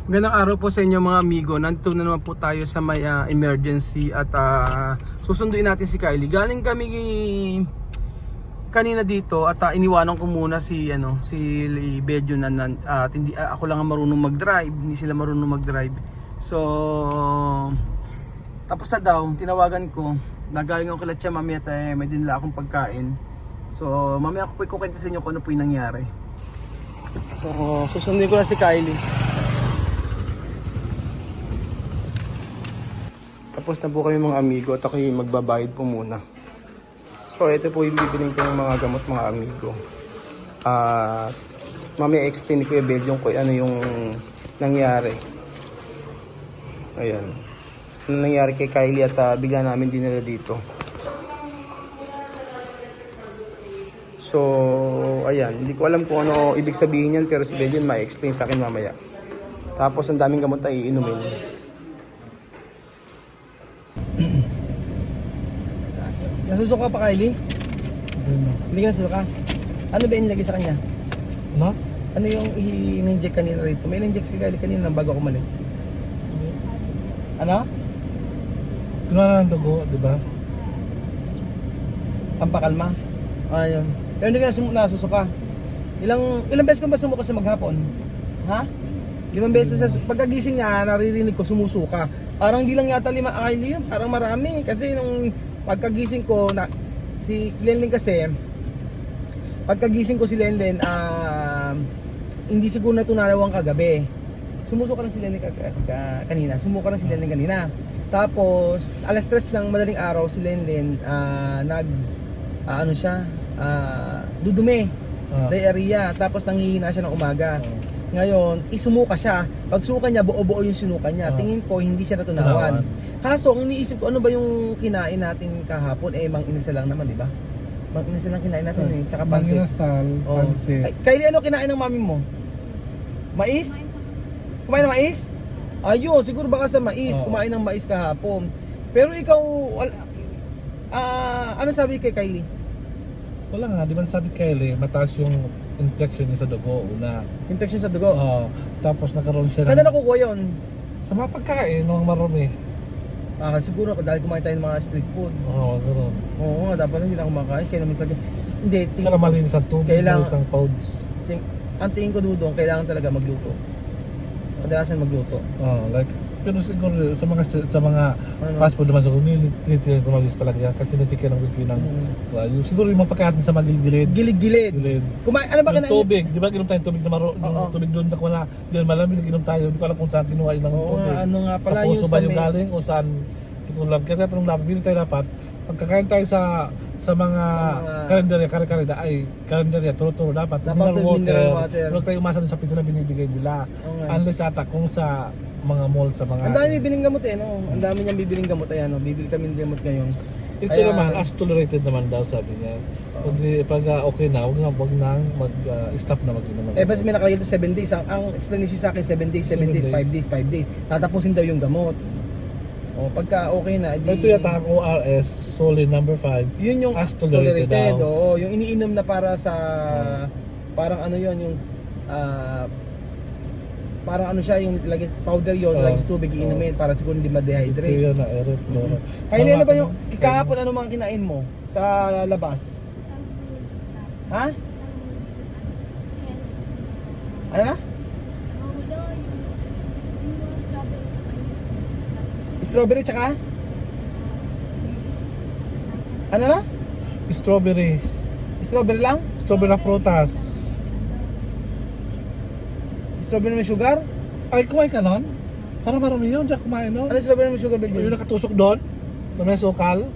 Magandang araw po sa inyo mga amigo. Nandito na naman po tayo sa may emergency at susunduin natin si Kylie. Galing kami kanina dito at iniwanan ko muna si Bedyo na at hindi ako lang ang marunong mag-drive, hindi sila marunong mag-drive. So tapos na daw, tinawagan ko. Nagaling ako kila Tia mamaya tayo, may dinala akong pagkain. So mamaya ako po ikukwento sa inyo kung ano po yung nangyari. So susunduin ko na si Kylie. Tapos na po kami mga amigo at ako yung magbabayad po muna. So ito po yung bibiling ko ng mga gamot mga amigo. Mamaya explain ko yung Belgium ko ano yung nangyari. Ayan. Ano nangyari kay Kylie at bigla namin dinala dito. So ayan, hindi ko alam kung ano ibig sabihin yan pero si Belgium ma-explain sa akin mamaya. Tapos ang daming gamot na iinumin. Nasusuka pa Kylie? Hindi ka nasusuka? Ano ba inilagay sa kanya? Ma? Ano yung in-inject kanina rito? May in-inject si Kylie kanina bago ako umalis. Ano? Kinuha ng dugo, di ba? Pampakalma? Ayun. Pero hindi ka nasusuka. Ilang beses ka ba sumuka sa maghapon? Ha? 5 beses sa pagkagising niya, naririnig ko sumusuka. Parang hindi lang yata 5 Kylie yun, parang marami. Kasi nung pagkagising ko si Lenlen kasi pagkagising ko si Lenlen hindi siguro na tunalawang kagabi. Sumusuka na si Lenlen kanina. Sumuka na si Lenlen kanina. Tapos alas 3 ng madaling araw si Lenlen dudumi. Diarrhea. Tapos nanghihina siya ng umaga. Ngayon, isumuka siya. Pag suka niya, buo-buo yung sinuka niya. Tingin ko, hindi siya natunawan. Kaso, ang iniisip ko, ano ba yung kinain natin kahapon? Mang inasal lang naman, di ba? Mang inasal lang kinain natin eh. Tsaka pansit. Mang inasal, pansit. Ay, Kylie, ano kinain ng mami mo? Mais? Kumain ng mais? Ayun, siguro baka sa mais. Kumain ng mais kahapon. Pero ikaw, ano sabi kay Kylie? Wala nga, di ba sabi Kylie, mataas yung infection niya sa dugo. Una. Infection sa dugo? Tapos nagkaroon siya Saan na nakukuha yun? sa mga pagkain, ng marumi. Siguro dahil kumain tayo ng mga street food. Gano'n. Oo, dapat hindi na kumakain. Kaya naman talaga. Hindi, Kaya malinis ang tubig, Kailangan- malinis ang pouch. ang tingin ko dudong, kailangan talaga magluto. Kadalasan magluto. Like, pero siguro sa mga fast food naman siguro, tinitiyan ko malis talaga yan. Kasi natikin ang weekly ng siguro yung mga pagkain sa mga gilid. Gilid-gilid. Kumain, ano ba Yung kinain? tubig, di ba ginom tayo tubig na yung tubig doon sa kuna, di ba malamig na ginom tayo, hindi ko alam kung saan kinuha yung tubig. Ano nga pala sa yung puso ba yung galing o saan, hindi ko alam. Kaya tanong namin, bili tayo dapat, pagkakain tayo sa mga karinderya, turo-turo dapat mineral water. Huwag tayo umasa sa pizza na binibigay nila. Unless ata kung sa mga mall, sa mga... Ang dami bibiling gamot eh, no? Ang dami niyang bibiling gamot. Ayan, no? Bibili kami ng gamot ngayon. Ito naman, as tolerated naman daw sabi niya. Pag okay na, wag nang mag-stop na mag-inom. Basta may nakalagay ito 7 days. Ang explanation sa akin, 7 days, 7 days, 5 days. Tatapusin daw yung gamot. Pagka okay na, ito yata ang ORS, solid number 5. Yun yung as tolerated daw. Yung iniinom na para sa, parang ano yun, yung, parang ano siya, yung lagi powder yun, lagi sa tubig iinumin para siguro hindi ma-dehydrate. Ito yun na, erot. Kaya ano ba yung, kahapon ano mga kinain mo sa labas? Ha? Ano na? Strawberry tsaka? Ano na? Strawberries. Strawberry lang? Strawberry na prutas. Strawberry may sugar? Ay, kumain ka nun? Para marami yun, diyan kumain nun. Ano strawberry may sugar ba Yung nakatusok doon, na may sukal.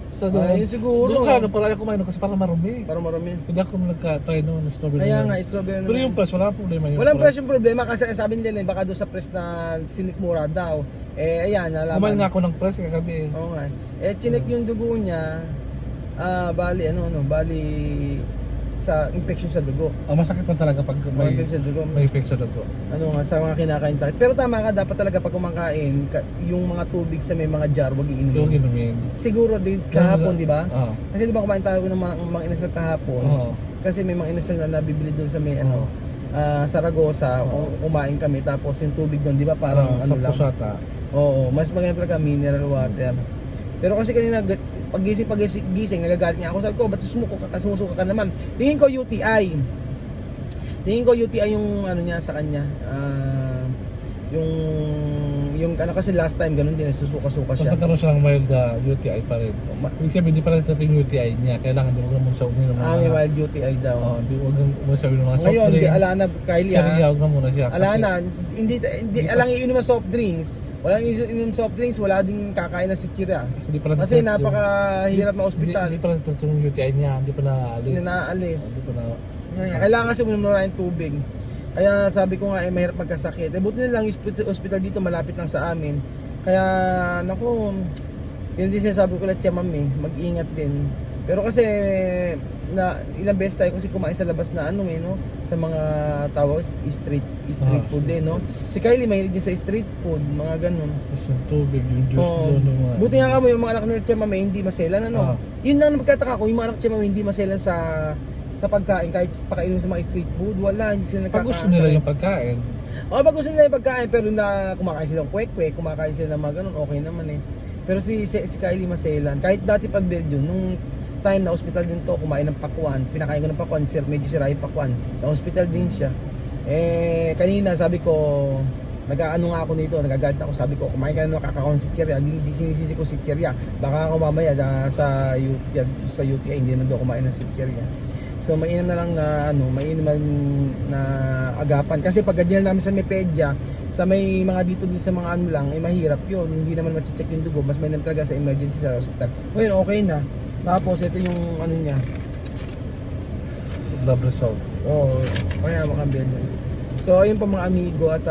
Sa doon. Ay, siguro. Doon sa ano, para ayaw kumain nun kasi parang marumi. Para marami. Hindi ako nagka-try nun, strawberry. Kaya nun. nga, strawberry Pero yung press, wala problema yun. walang press yung problema kasi sabi nila baka doon sa press na sinikmura daw. Ayan, nalaman. Kumain nga ako ng press kagabi eh. Oo nga. Chinek yung dugo niya. Bali sa infection sa dugo. Masakit pa talaga pag may Infection sa dugo. infection sa dugo. Ano nga, sa mga kinakain tayo. Pero tama ka, dapat talaga pag kumakain, yung mga tubig sa may mga jar, wag Yung iinumin. inumin. Siguro din kahapon, di ba? Oo. Kasi di ba kumain tayo ng mga inasal kahapon? Oo. Kasi may mga inasal na nabibili doon sa may Saragossa, kumain kami tapos yung tubig doon, 'di ba, parang sa ano lang. pusata. Oo, mas maganda talaga mineral water. Pero kasi kanina pagising nagagalit niya ako. Sabi ko, ba't sumusuka ka naman? Tingin ko UTI. Tingin ko UTI yung ano niya sa kanya. Yung ano kasi last time ganun din, nasusuka-suka Tapos siya. nagkaroon siya ng mild UTI pa rin. Ibig sabihin, hindi pa rin ito yung UTI niya. Kailangan di mo muna sa umin ng mga... May mild UTI daw. Di huwag muna sa umin ng mga soft Ngayon, drinks. ala na, Kylie, Kaya huwag muna siya. ala Kasi- na, hindi alang iinom ng soft drinks. Walang iinom soft drinks, wala ding kakain na sitsira. Kasi di pa rin Kasi ito- napakahirap na ospital. Hindi pa rin ito yung UTI niya. Hindi pa naalis. Hindi naaalis. Hindi pa na... Kailangan kasi uminom na ng tubig. Kaya sabi ko nga, mahirap magkasakit. Buti na lang yung hospital dito malapit lang sa amin. Kaya, naku, yun din sinasabi ko ulit siya, ma'am, mag-ingat din. Pero kasi, ilang beses tayo kasi kumain sa labas na no? Sa mga tawag, street food din, no? Si Kylie, mahilig din sa street food, mga ganun. Tapos yung tubig, yung juice Oo. doon. Yung mga... Buti nga mo, yung mga anak nila Tia Mame, hindi maselan, ano? Yun lang nagkataka ko, yung mga anak Tia Mame, hindi maselan sa pagkain, kahit pakainom sa mga street food, wala, hindi sila Pag gusto nila yung pagkain, pag gusto nila yung pagkain, pero na kumakain sila ng kwek-kwek, kumakain sila ng mga ganun, okay naman Pero si Kylie maselan, kahit dati pag Belgium, nung time na hospital din to, kumain ng pakwan, pinakain ko ng pakwan, medyo sira yung pakwan, na hospital din siya. Kanina sabi ko, nag-ano nga ako nito, nagagalit ako, sabi ko, kumain ka na nakakakaon si Cheria, di sinisisi ko si Cheria, baka ako mamaya sa UTI, hindi naman daw kumain ng si Cheria. So mainam na lang na mainam na agapan kasi pag ganyan namin sa Mepedja, sa may mga dito sa mga ano lang, mahirap 'yun. Hindi naman ma-check yung dugo, mas mainam talaga sa emergency sa hospital. Ngayon okay na. Tapos ito yung ano niya. love result. Kaya makabil. So ayun pa mga amigo at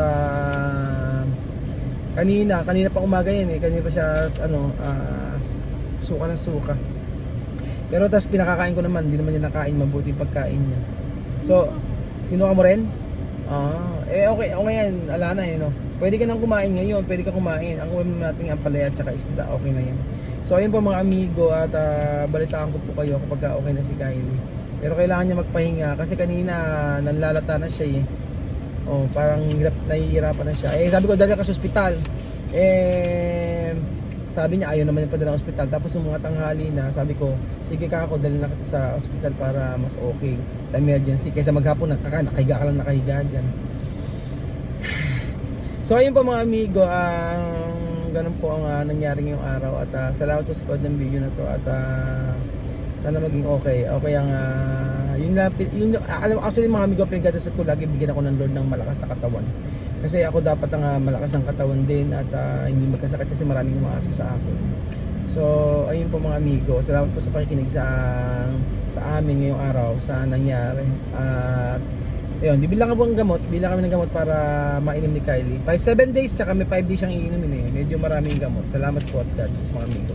kanina pa umaga yan kanina pa siya suka ng suka. Pero tas pinakakain ko naman, hindi naman niya nakain mabuti yung pagkain niya. So, sinuka mo rin? Okay yan, ala na no. Pwede ka nang kumain ngayon, pwede ka kumain. Ang ulam natin ang palaya at saka isda, okay na yan. So, ayun po mga amigo at balitaan ko po kayo kapag okay na si Kylie. Pero kailangan niya magpahinga kasi kanina nanlalata na siya parang nahihirapan na siya. Sabi ko, dali ka sa ospital. Sabi niya ayaw naman niya padala sa ospital. Tapos yung mga tanghali na, sabi ko, sige ka ako, dali na kita sa ospital para mas okay sa emergency. Kaysa maghapon nakahiga ka lang nakahiga dyan. So ayun po mga amigo, ganun po ang nangyari ngayong araw. At salamat po sa panood ng video na to. At sana maging okay. Okay ang actually mga amigo, pinagdadasal ko lagi bigyan ako ng Lord ng malakas na katawan. Kasi ako dapat ang malakas ang katawan din at hindi magkasakit kasi maraming umaasa sa akin. So, ayun po mga amigo. Salamat po sa pakikinig sa amin ngayong araw sa nangyari. At ayun, bibilang kami ng gamot para mainim ni Kylie. 7 days tsaka may 5 days siyang iinumin Medyo maraming gamot. Salamat po at God bless mga amigo.